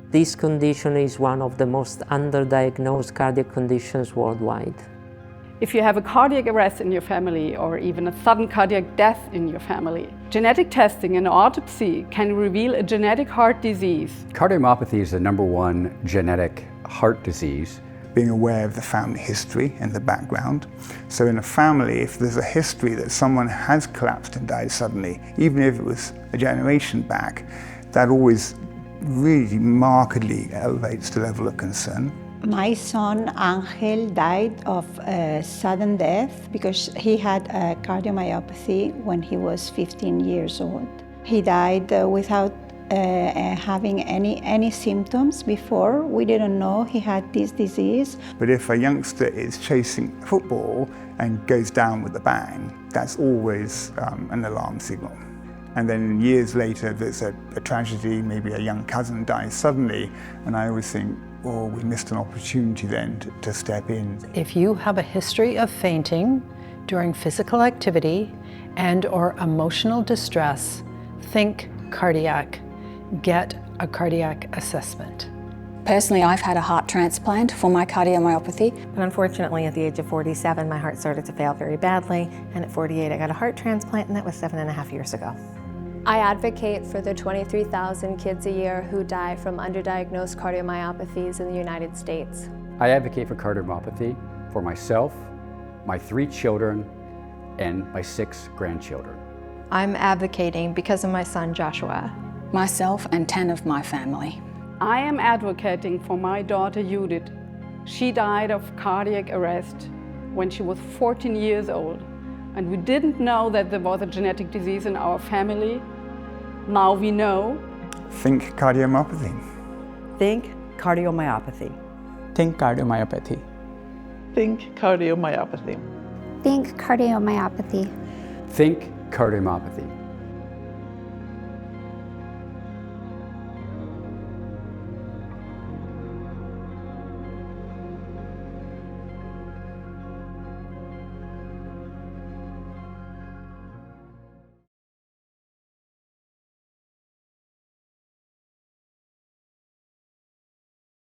This condition is one of the most underdiagnosed cardiac conditions worldwide. If you have a cardiac arrest in your family or even a sudden cardiac death in your family, genetic testing and autopsy can reveal a genetic heart disease. Cardiomyopathy is the #1 genetic heart disease. Being aware of the family history and the background. So in a family, if there's a history that someone has collapsed and died suddenly, even if it was a generation back, that always really markedly elevates the level of concern. My son Angel died of a sudden death because he had a cardiomyopathy when he was 15 years old. He died without having any symptoms before. We didn't know he had this disease. But if a youngster is chasing football and goes down with a bang, that's always an alarm signal. And then years later, there's a tragedy, maybe a young cousin dies suddenly, and I always think, oh, we missed an opportunity then to step in. If you have a history of fainting during physical activity and/or emotional distress, think cardiac. Get a cardiac assessment. Personally, I've had a heart transplant for my cardiomyopathy. And unfortunately, at the age of 47, my heart started to fail very badly. And at 48, I got a heart transplant, and that was 7.5 years ago. I advocate for the 23,000 kids a year who die from underdiagnosed cardiomyopathies in the United States. I advocate for cardiomyopathy for myself, my 3 children, and my 6 grandchildren. I'm advocating because of my son Joshua. Myself and 10 of my family. I am advocating for my daughter Judith. She died of cardiac arrest when she was 14 years old, and we didn't know that there was a genetic disease in our family. Now we know. Think cardiomyopathy. Think cardiomyopathy. Think cardiomyopathy. Think cardiomyopathy. Think cardiomyopathy. Think cardiomyopathy.